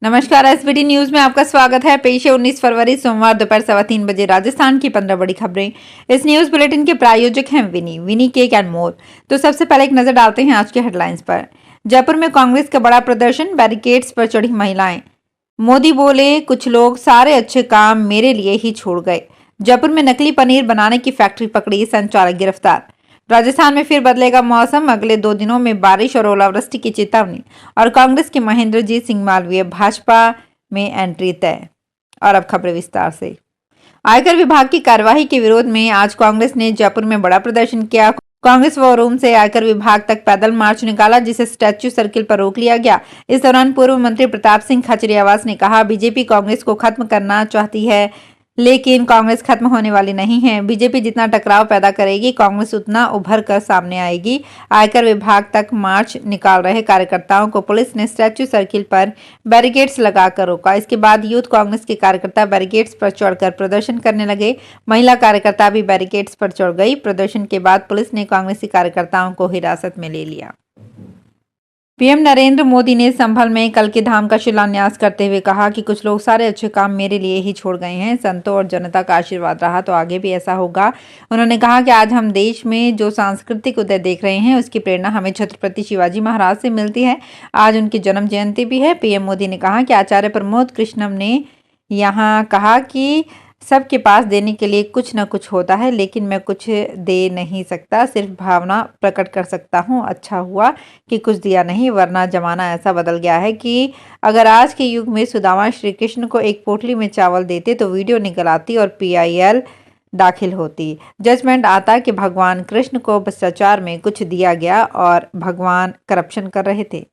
नमस्कार। SBT news में आपका स्वागत है। पेश है 19 फरवरी सोमवार दोपहर 3:15 बजे राजस्थान की 15 बड़ी खबरें। इस न्यूज बुलेटिन के प्रायोजक हैं विनी केक एंड मोर। तो सबसे पहले एक नजर डालते हैं आज के हेडलाइंस पर। जयपुर में कांग्रेस का बड़ा प्रदर्शन, बैरिकेड्स पर चढ़ी महिलाएं। मोदी बोले, कुछ लोग सारे अच्छे काम मेरे लिए ही छोड़ गए। जयपुर में नकली पनीर बनाने की फैक्ट्री पकड़ी, संचालक गिरफ्तार। राजस्थान में फिर बदलेगा मौसम, अगले 2 दिनों में बारिश और ओलावृष्टि की चेतावनी। और कांग्रेस के महेंद्रजीत सिंह मालवीय भाजपा में एंट्री तय। और अब खबरें विस्तार से। आयकर विभाग की कार्यवाही के विरोध में आज कांग्रेस ने जयपुर में बड़ा प्रदर्शन किया। कांग्रेस वॉर रूम से आयकर विभाग तक पैदल मार्च निकाला, जिसे स्टैच्यू सर्किल पर रोक लिया गया। इस दौरान पूर्व मंत्री प्रताप सिंह खाचरियावास ने कहा, बीजेपी कांग्रेस को खत्म करना चाहती है, लेकिन कांग्रेस खत्म होने वाली नहीं है। बीजेपी जितना टकराव पैदा करेगी, कांग्रेस उतना उभर कर सामने आएगी। आयकर विभाग तक मार्च निकाल रहे कार्यकर्ताओं को पुलिस ने स्टैच्यू सर्किल पर बैरिकेड्स लगाकर रोका। इसके बाद यूथ कांग्रेस के कार्यकर्ता बैरिकेड्स पर चढ़कर प्रदर्शन करने लगे। महिला कार्यकर्ता भी बैरिकेड्स पर चढ़ गई। प्रदर्शन के बाद पुलिस ने कांग्रेसी कार्यकर्ताओं को हिरासत में ले लिया। पीएम नरेंद्र मोदी ने संभल में कल के धाम का शिलान्यास करते हुए कहा कि कुछ लोग सारे अच्छे काम मेरे लिए ही छोड़ गए हैं। संतों और जनता का आशीर्वाद रहा तो आगे भी ऐसा होगा। उन्होंने कहा कि आज हम देश में जो सांस्कृतिक उदय देख रहे हैं, उसकी प्रेरणा हमें छत्रपति शिवाजी महाराज से मिलती है। आज उनकी जन्म जयंती भी है। पीएम मोदी ने कहा कि आचार्य प्रमोद कृष्णम ने यहाँ कहा कि सबके पास देने के लिए कुछ न कुछ होता है, लेकिन मैं कुछ दे नहीं सकता, सिर्फ भावना प्रकट कर सकता हूँ। अच्छा हुआ कि कुछ दिया नहीं, वरना जमाना ऐसा बदल गया है कि अगर आज के युग में सुदामा श्री कृष्ण को एक पोटली में चावल देते तो वीडियो निकल आती और PIL दाखिल होती। जजमेंट आता कि भगवान कृष्ण को भ्रष्टाचार में कुछ दिया गया और भगवान करप्शन कर रहे थे।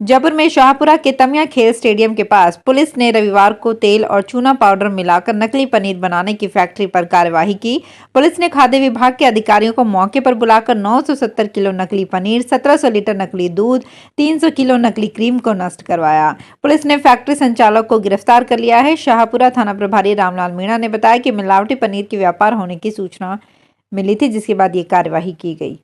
जयपुर में शाहपुरा के तमिया खेल स्टेडियम के पास पुलिस ने रविवार को तेल और चूना पाउडर मिलाकर नकली पनीर बनाने की फैक्ट्री पर कार्यवाही की। पुलिस ने खाद्य विभाग के अधिकारियों को मौके पर बुलाकर 970 किलो नकली पनीर, 1700 लीटर नकली दूध, 300 किलो नकली क्रीम को नष्ट करवाया। पुलिस ने फैक्ट्री संचालक को गिरफ्तार कर लिया है। शाहपुरा थाना प्रभारी रामलाल मीणा ने बताया कि मिलावटी पनीर के व्यापार होने की सूचना मिली थी, जिसके बाद ये कार्यवाही की गई।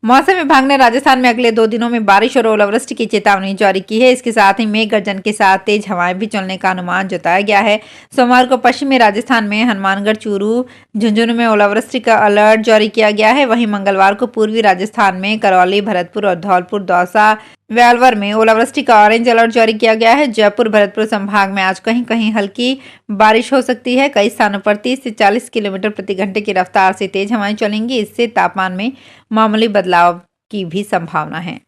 मौसम विभाग ने राजस्थान में अगले 2 दिनों में बारिश और ओलावृष्टि की चेतावनी जारी की है। इसके साथ ही मेघ गर्जन के साथ तेज हवाएं भी चलने का अनुमान जताया गया है। सोमवार को पश्चिमी राजस्थान में हनुमानगढ़, चूरू, झुंझुनू में ओलावृष्टि का अलर्ट जारी किया गया है। वहीं मंगलवार को पूर्वी राजस्थान में करौली, भरतपुर और धौलपुर, दौसा, वेलवर में ओलावृष्टि का ऑरेंज अलर्ट जारी किया गया है। जयपुर, भरतपुर संभाग में आज कहीं कहीं हल्की बारिश हो सकती है। कई स्थानों पर 30 से 40 किलोमीटर प्रति घंटे की रफ्तार से तेज हवाएं चलेंगी। इससे तापमान में मामूली बदलाव की भी संभावना है।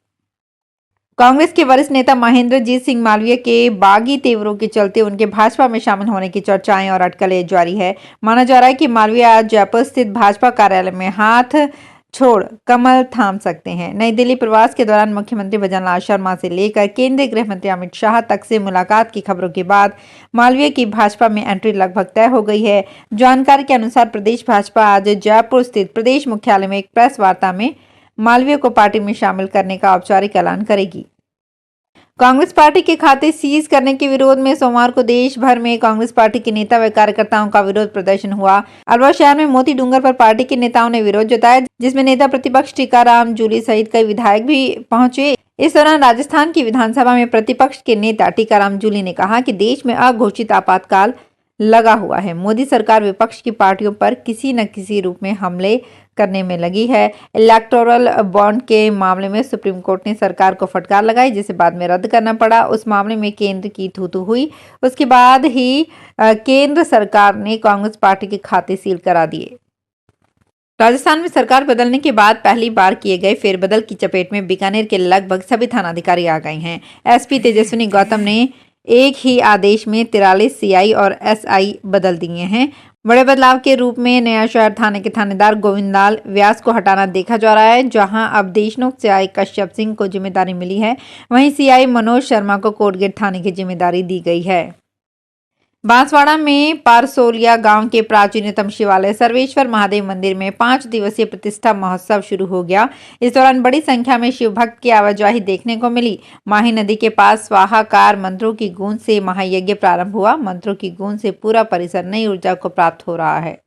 कांग्रेस के वरिष्ठ नेता महेंद्रजीत सिंह मालवीय के बागी तेवरों के चलते उनके भाजपा में शामिल होने की चर्चाएं और अटकलें जारी है। माना जा रहा है कि मालवीय आज जयपुर स्थित भाजपा कार्यालय में हाथ छोड़ कमल थाम सकते हैं। नई दिल्ली प्रवास के दौरान मुख्यमंत्री भजनलाल शर्मा से लेकर केंद्रीय गृह मंत्री अमित शाह तक से मुलाकात की खबरों के बाद मालवीय की भाजपा में एंट्री लगभग तय हो गई है। जानकारी के अनुसार प्रदेश भाजपा आज जयपुर स्थित प्रदेश मुख्यालय में एक प्रेस वार्ता में मालवीय को पार्टी में शामिल करने का औपचारिक ऐलान करेगी। कांग्रेस पार्टी के खाते सीज करने के विरोध में सोमवार को देश भर में कांग्रेस पार्टी के नेता व कार्यकर्ताओं का विरोध प्रदर्शन हुआ। अलवर शहर में मोती डूंगर पर पार्टी के नेताओं ने विरोध जताया, जिसमें नेता प्रतिपक्ष टीकाराम जूली सहित कई विधायक भी पहुंचे। इस दौरान राजस्थान की विधानसभा में प्रतिपक्ष के नेता टीकाराम जूली ने कहा कि देश में अघोषित आपातकाल लगा हुआ है। मोदी सरकार विपक्ष की पार्टियों पर किसी न किसी रूप में हमले करने में लगी है। इलेक्टोरल बॉन्ड के मामले में सुप्रीम कोर्ट ने सरकार को फटकार लगाई, जिसे बाद में रद्द करना पड़ा। उस मामले में केंद्र की थू-थू हुई। उसके बाद ही केंद्र सरकार ने कांग्रेस पार्टी के खाते सील करा दिए। राजस्थान में सरकार बदलने के बाद पहली बार किए गए फेरबदल की चपेट में बीकानेर के लगभग सभी थानाधिकारी आ गए हैं। SP तेजस्विनी गौतम ने एक ही आदेश में 43 CI और SI बदल दिए हैं। बड़े बदलाव के रूप में नया शहर थाने के थानेदार गोविंदलाल व्यास को हटाना देखा जा रहा है, जहां अब देशनोक CI कश्यप सिंह को जिम्मेदारी मिली है। वहीं CI मनोज शर्मा को कोटगेट थाने की जिम्मेदारी दी गई है। बांसवाड़ा में पारसोलिया गांव के प्राचीनतम शिवालय सर्वेश्वर महादेव मंदिर में 5 दिवसीय प्रतिष्ठा महोत्सव शुरू हो गया। इस दौरान बड़ी संख्या में शिव भक्त की आवाजाही देखने को मिली। माही नदी के पास स्वाहाकार मंत्रों की गूंज से महायज्ञ प्रारंभ हुआ। मंत्रों की गूंज से पूरा परिसर नई ऊर्जा को प्राप्त हो रहा है।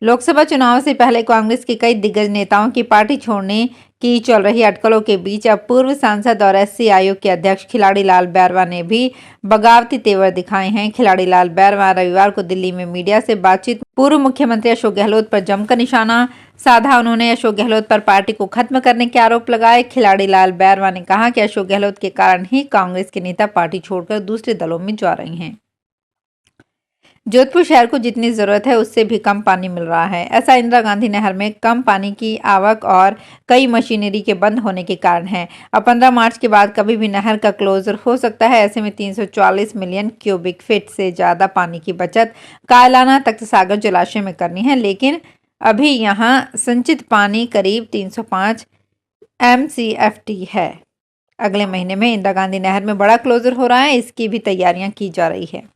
लोकसभा चुनाव से पहले कांग्रेस के कई दिग्गज नेताओं की पार्टी छोड़ने की चल रही अटकलों के बीच अब पूर्व सांसद और एससी आयोग के अध्यक्ष खिलाड़ी लाल बैरवा ने भी बगावती तेवर दिखाए हैं। खिलाड़ी लाल बैरवा रविवार को दिल्ली में मीडिया से बातचीत पूर्व मुख्यमंत्री अशोक गहलोत पर जमकर निशाना साधा। उन्होंने अशोक गहलोत पर पार्टी को खत्म करने के आरोप लगाए। खिलाड़ी लाल बैरवा ने कहा कि अशोक गहलोत के कारण ही कांग्रेस के नेता पार्टी छोड़कर दूसरे दलों में जा रहे हैं। जोधपुर शहर को जितनी जरूरत है उससे भी कम पानी मिल रहा है। ऐसा इंदिरा गांधी नहर में कम पानी की आवक और कई मशीनरी के बंद होने के कारण है। अब 15 मार्च के बाद कभी भी नहर का क्लोजर हो सकता है। ऐसे में 340 मिलियन क्यूबिक फीट से ज्यादा पानी की बचत कायलाना तख्त सागर जलाशय में करनी है, लेकिन अभी यहाँ संचित पानी करीब 305 MCFT है। अगले महीने में इंदिरा गांधी नहर में बड़ा क्लोजर हो रहा है, इसकी भी तैयारियां की जा रही है।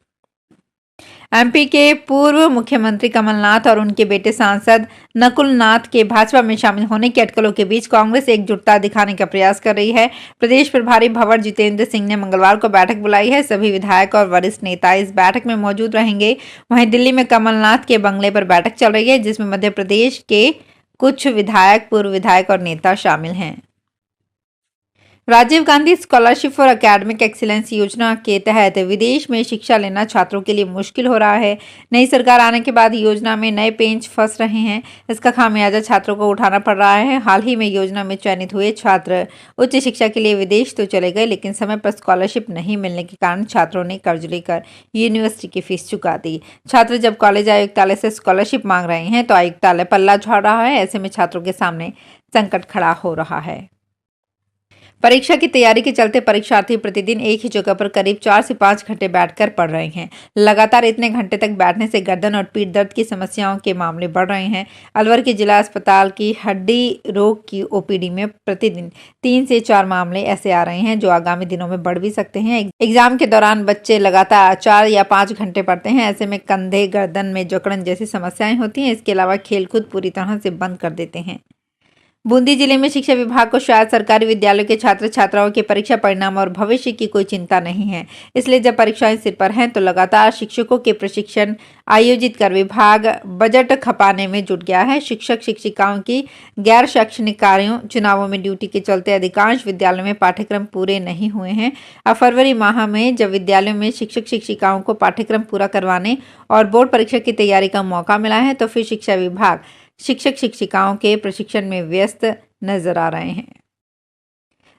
एमपी के पूर्व मुख्यमंत्री कमलनाथ और उनके बेटे सांसद नकुल नाथ के भाजपा में शामिल होने की अटकलों के बीच कांग्रेस एकजुटता दिखाने का प्रयास कर रही है। प्रदेश प्रभारी भंवर जितेंद्र सिंह ने मंगलवार को बैठक बुलाई है। सभी विधायक और वरिष्ठ नेता इस बैठक में मौजूद रहेंगे। वहीं दिल्ली में कमलनाथ के बंगले पर बैठक चल रही है, जिसमें मध्य प्रदेश के कुछ विधायक, पूर्व विधायक और नेता शामिल हैं। Rajiv Gandhi scholarship for academic excellence योजना के तहत विदेश में शिक्षा लेना छात्रों के लिए मुश्किल हो रहा है। नई सरकार आने के बाद योजना में नए पेंच फंस रहे हैं। इसका खामियाजा छात्रों को उठाना पड़ रहा है। हाल ही में योजना में चयनित हुए छात्र उच्च शिक्षा के लिए विदेश तो चले गए, लेकिन समय पर स्कॉलरशिप नहीं मिलने के कारण छात्रों ने कर्ज लेकर यूनिवर्सिटी की फीस चुका दी। छात्र जब कॉलेज आयुक्तालय से स्कॉलरशिप मांग रहे हैं तो आयुक्तालय पल्ला झाड़ रहा है। ऐसे में छात्रों के सामने संकट खड़ा हो रहा है। परीक्षा की तैयारी के चलते परीक्षार्थी प्रतिदिन एक ही जगह पर करीब 4 से 5 घंटे बैठकर पढ़ रहे हैं। लगातार इतने घंटे तक बैठने से गर्दन और पीठ दर्द की समस्याओं के मामले बढ़ रहे हैं। अलवर के जिला अस्पताल की हड्डी रोग की ओपीडी में प्रतिदिन 3 से 4 मामले ऐसे आ रहे हैं जो आगामी दिनों में बढ़ भी सकते हैं। एग्जाम के दौरान बच्चे लगातार 4 या 5 घंटे पढ़ते हैं। ऐसे में कंधे, गर्दन में जकड़न जैसी समस्याएं होती हैं। इसके अलावा खेलकूद पूरी तरह से बंद कर देते हैं। बूंदी जिले में शिक्षा विभाग को शायद सरकारी विद्यालयों के छात्र छात्राओं के परीक्षा परिणाम और भविष्य की कोई चिंता नहीं है। इसलिए जब परीक्षाएं सिर पर हैं तो लगातार शिक्षकों के प्रशिक्षण आयोजित कर विभाग बजट खपाने में जुट गया है। शिक्षक शिक्षिकाओं की गैर शैक्षणिक कार्यों, चुनावों में ड्यूटी के चलते अधिकांश विद्यालयों में पाठ्यक्रम पूरे नहीं हुए हैं। अब फरवरी माह में जब विद्यालयों में शिक्षक शिक्षिकाओं को पाठ्यक्रम पूरा करवाने और बोर्ड परीक्षा की तैयारी का मौका मिला है, तो फिर शिक्षा विभाग शिक्षक शिक्षिकाओं के प्रशिक्षण में व्यस्त नजर आ रहे हैं।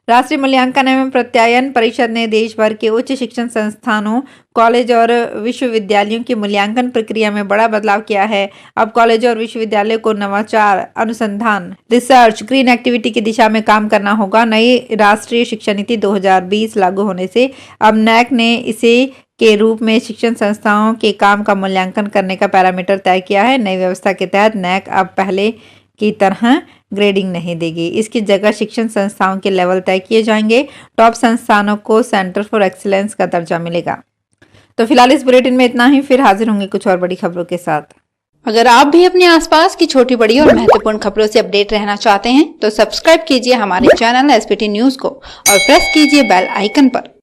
राष्ट्रीय मूल्यांकन एवं प्रत्यायन परिषद ने देश भर के उच्च शिक्षण संस्थानों, कॉलेज और विश्वविद्यालयों की मूल्यांकन प्रक्रिया में बड़ा बदलाव किया है। अब कॉलेज और विश्वविद्यालय को नवाचार, अनुसंधान, रिसर्च, ग्रीन एक्टिविटी की दिशा में काम करना होगा। नई राष्ट्रीय शिक्षा नीति 2020 लागू होने से अब नैक ने इसे के रूप में शिक्षण संस्थाओं के काम का मूल्यांकन करने का पैरामीटर तय किया है। नई व्यवस्था के तहत नैक अब पहले की तरह ग्रेडिंग नहीं देगी। इसकी जगह शिक्षण संस्थाओं के लेवल तय किए जाएंगे। टॉप संस्थानों को सेंटर फॉर एक्सीलेंस का दर्जा मिलेगा। तो फिलहाल इस बुलेटिन में इतना ही। फिर हाजिर होंगे कुछ और बड़ी खबरों के साथ। अगर आप भी अपने आसपास की छोटी बड़ी और महत्वपूर्ण खबरों से अपडेट रहना चाहते हैं तो सब्सक्राइब कीजिए हमारे चैनल एसपीटी न्यूज को और प्रेस कीजिए बेल आइकन पर।